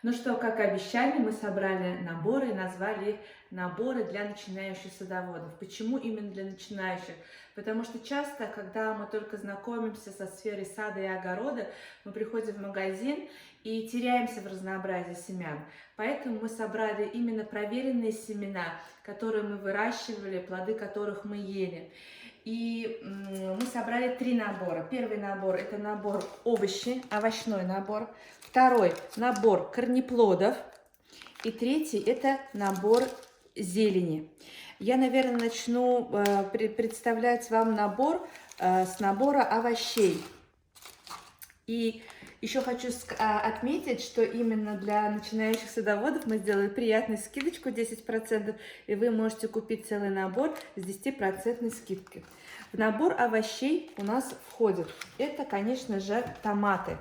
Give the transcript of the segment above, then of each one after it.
Ну что, как и обещали, мы собрали наборы и назвали их наборы для начинающих садоводов. Почему именно для начинающих? Потому что часто, когда мы только знакомимся со сферой сада и огорода, мы приходим в магазин и теряемся в разнообразии семян. Поэтому мы собрали именно проверенные семена, которые мы выращивали, плоды которых мы ели. И мы собрали 3 набора. Первый набор — это набор овощи, овощной набор. Второй — набор корнеплодов. И третий — это набор зелени. Я, наверное, начну представлять вам набор с набора овощей. И еще хочу отметить, что именно для начинающих садоводов мы сделали приятную скидочку 10%, и вы можете купить целый набор с 10% скидкой. В набор овощей у нас входит, это, конечно же, томаты.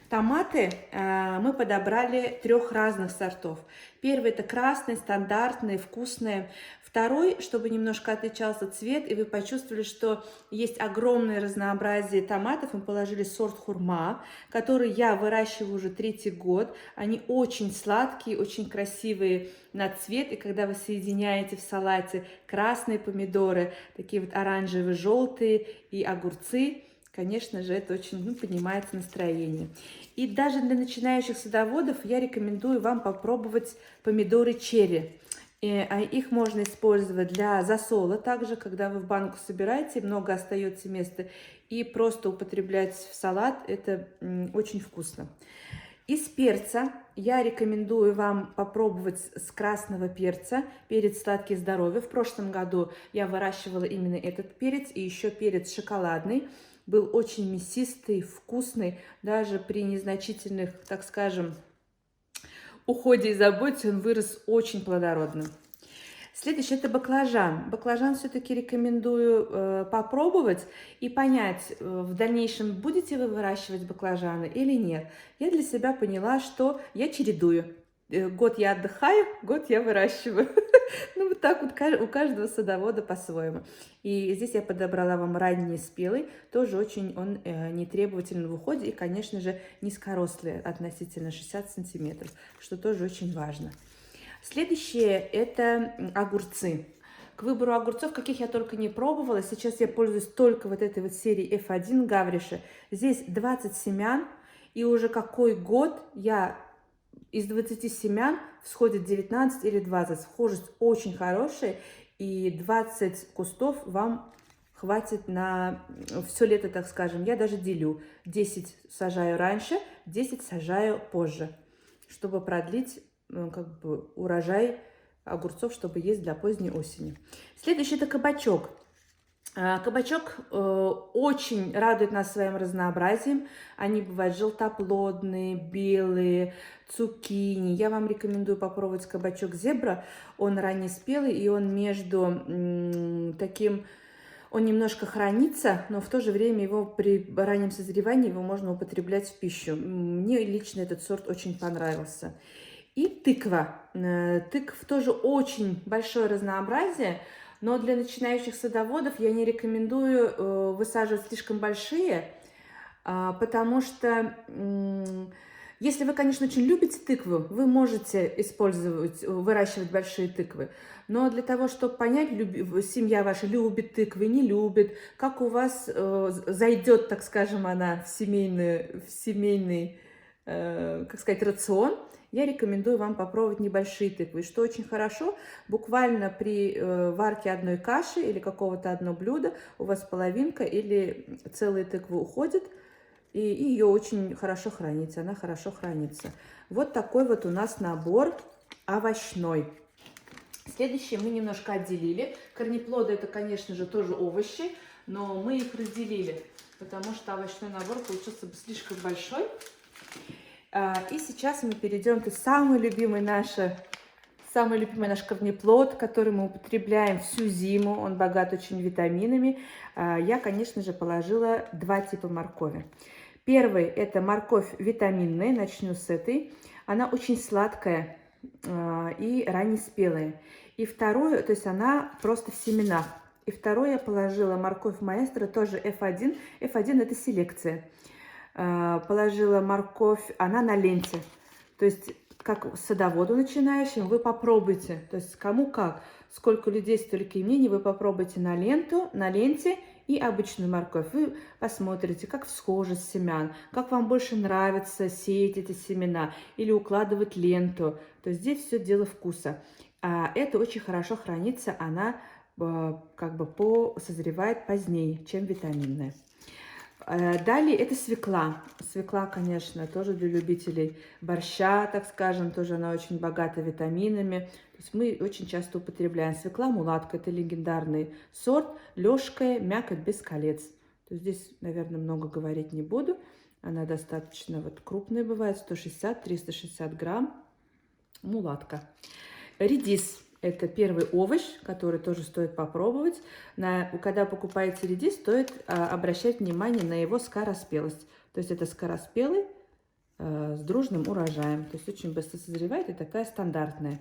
Томаты мы подобрали 3 разных сортов. Первый — это красный, стандартный, вкусный. Второй, чтобы немножко отличался цвет, и вы почувствовали, что есть огромное разнообразие томатов, мы положили сорт хурма, который я выращиваю уже 3-й год. Они очень сладкие, очень красивые на цвет, и когда вы соединяете в салате красные помидоры, такие вот оранжевые, желтые и огурцы, конечно же, это очень поднимает настроение. И даже для начинающих садоводов я рекомендую вам попробовать помидоры черри. Их можно использовать для засола, также, когда вы в банку собираете, много остается места, и просто употреблять в салат, это очень вкусно. Из перца я рекомендую вам попробовать с красного перца, перец сладкий здоровья. В прошлом году я выращивала именно этот перец, и еще перец шоколадный. Был очень мясистый, вкусный, даже при незначительных, так скажем, уходе и заботе он вырос очень плодородным. Следующий — это баклажан. Баклажан все-таки рекомендую попробовать и понять, в дальнейшем будете вы выращивать баклажаны или нет. Я для себя поняла, что я чередую. Год я отдыхаю, год я выращиваю. Ну, вот так вот у каждого садовода по-своему. И здесь я подобрала вам ранний спелый, тоже очень он нетребовательный в уходе и, конечно же, низкорослый, относительно 60 сантиметров, что тоже очень важно. Следующее — это огурцы. К выбору огурцов, каких я только не пробовала, сейчас я пользуюсь только вот этой вот серией F1 Гавриша. Здесь 20 семян, и уже какой год я из 20 семян всходит 19 или 20. Схожесть очень хорошая, и 20 кустов вам хватит на все лето, так скажем. Я даже делю. 10 сажаю раньше, 10 сажаю позже, чтобы продлить как бы урожай огурцов, чтобы есть для поздней осени. Следующий — это кабачок. Кабачок очень радует нас своим разнообразием. Они бывают желтоплодные, белые, цукини. Я вам рекомендую попробовать кабачок зебра. Он раннеспелый, и он между таким... Он немножко хранится, но в то же время его при раннем созревании его можно употреблять в пищу. Мне лично этот сорт очень понравился. И тыква. Тыкв тоже очень большое разнообразие, но для начинающих садоводов я не рекомендую высаживать слишком большие, потому что если вы, конечно, очень любите тыкву, вы можете выращивать большие тыквы. Но для того, чтобы понять, семья ваша любит тыквы, не любит, как у вас зайдет, так скажем, она в семейный, как сказать, рацион, я рекомендую вам попробовать небольшие тыквы. И что очень хорошо, буквально при варке одной каши или какого-то одного блюда у вас половинка или целые тыквы уходят, и ее очень хорошо хранится, она хорошо хранится. Вот такой вот у нас набор овощной. Следующее мы немножко отделили. Корнеплоды — это, конечно же, тоже овощи, но мы их разделили, потому что овощной набор получился бы слишком большой. И сейчас мы перейдем к самый любимый наш корнеплод, который мы употребляем всю зиму. Он богат очень витаминами. Я, конечно же, положила 2 типа моркови. Первый — это морковь витаминная, начну с этой. Она очень сладкая и раннеспелая. И вторую, то есть она просто в семенах. И второе я положила морковь маэстро, тоже F1. F1 — это селекция. Положила морковь, она на ленте. То есть как садоводу начинающим, вы попробуйте, то есть кому как, сколько людей, столько и мнений, вы попробуйте на ленте и обычную морковь. Вы посмотрите, как всхожесть семян, как вам больше нравится сеять эти семена или укладывать ленту. То есть здесь все дело вкуса. А это очень хорошо хранится, она как бы созревает позднее, чем витаминная. Далее это свекла. Свекла, конечно, тоже для любителей борща, так скажем, тоже она очень богата витаминами. То есть мы очень часто употребляем свекла мулатка, это легендарный сорт, лёжкая, мякоть без колец. То есть здесь, наверное, много говорить не буду. Она достаточно вот крупная бывает, 160-360 грамм, мулатка. Редис. Это первый овощ, который тоже стоит попробовать. Когда покупаете редис, стоит обращать внимание на его скороспелость. То есть это скороспелый с дружным урожаем. То есть очень быстро созревает и такая стандартная.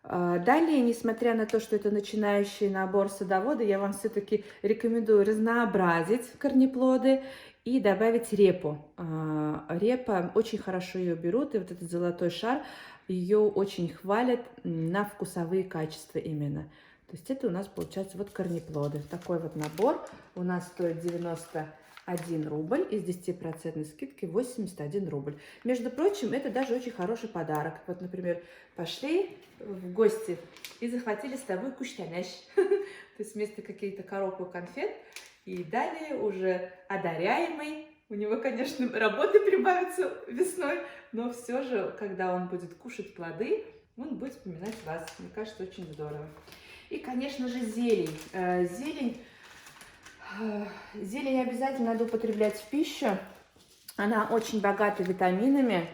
Далее, несмотря на то, что это начинающий набор садовода, я вам все-таки рекомендую разнообразить корнеплоды и добавить репу. Репа, очень хорошо ее берут, и вот этот золотой шар, ее очень хвалят на вкусовые качества именно. То есть это у нас получается вот корнеплоды. Такой вот набор у нас стоит 91 рубль, из 10% скидки 81 рубль. Между прочим, это даже очень хороший подарок. Вот, например, пошли в гости и захватили с тобой куштаняш. То есть вместо каких-то коробок конфет. И далее уже одаряемый. У него, конечно, работы прибавится весной, но все же, когда он будет кушать плоды, он будет вспоминать вас. Мне кажется, очень здорово. И, конечно же, зелень. Зелень обязательно надо употреблять в пищу. Она очень богата витаминами.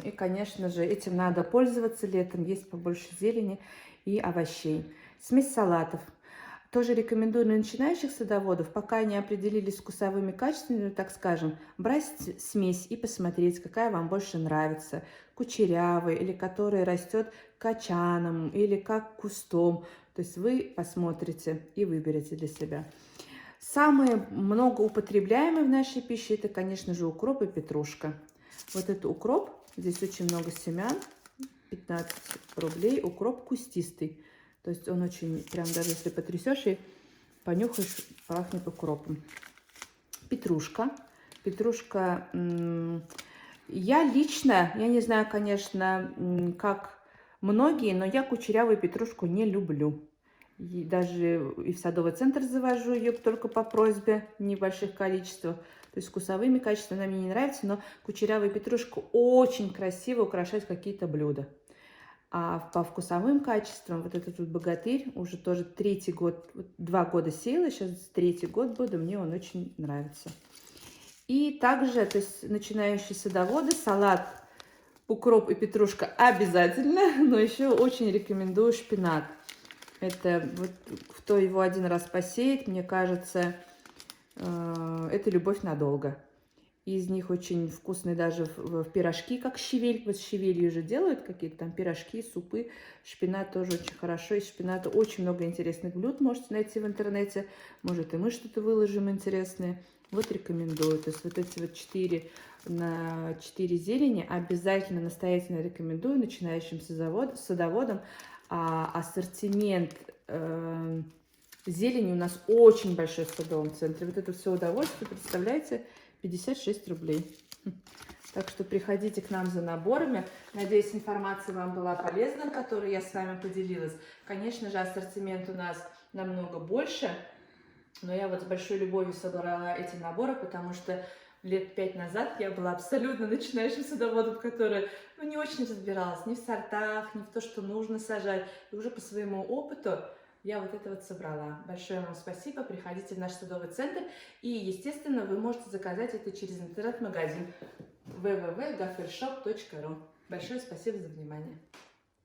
И, конечно же, этим надо пользоваться летом. Есть побольше зелени и овощей. Смесь салатов. Тоже рекомендую для начинающих садоводов, пока не определились с вкусовыми качествами, так скажем, брать смесь и посмотреть, какая вам больше нравится. Кучерявый или который растет качаном или как кустом. То есть вы посмотрите и выберете для себя. Самые многоупотребляемые в нашей пище это, конечно же, укроп и петрушка. Вот это укроп, здесь очень много семян, 15 рублей, укроп кустистый. То есть он очень, прям даже если потрясешь и понюхаешь, пахнет укропом. Петрушка. Петрушка, я лично, я не знаю, конечно, как многие, но я кучерявую петрушку не люблю. И даже и в садовый центр завожу ее только по просьбе в небольших количествах. То есть вкусовыми качествами она мне не нравится, но кучерявая петрушка очень красиво украшает какие-то блюда. А по вкусовым качествам вот этот вот богатырь уже тоже 3-й год, 2 года сеяла, сейчас 3-й год буду, мне он очень нравится. И также, то есть начинающие садоводы, салат, укроп и петрушка обязательно, но еще очень рекомендую шпинат. Это вот кто его один раз посеет, мне кажется, это любовь надолго. Из них очень вкусные даже в пирожки, как щавель. Вот щавелью же делают какие-то там пирожки, супы. Шпинат тоже очень хорошо. Из шпината очень много интересных блюд можете найти в интернете. Может, и мы что-то выложим интересное. Вот рекомендую. То есть вот эти вот 4 зелени обязательно настоятельно рекомендую начинающим садоводам. Ассортимент зелени у нас очень большой в садовом центре. Вот это все удовольствие, представляете, 56 рублей. Так что приходите к нам за наборами. Надеюсь, информация вам была полезна, которой я с вами поделилась. Конечно же, ассортимент у нас намного больше, но я вот с большой любовью собрала эти наборы, потому что лет 5 назад я была абсолютно начинающим садоводом, который не очень разбиралась ни в сортах, ни в то, что нужно сажать. И уже по своему опыту я вот это вот собрала. Большое вам спасибо. Приходите в наш садовый центр. И, естественно, вы можете заказать это через интернет-магазин www.gafelshop.ru. Большое спасибо за внимание.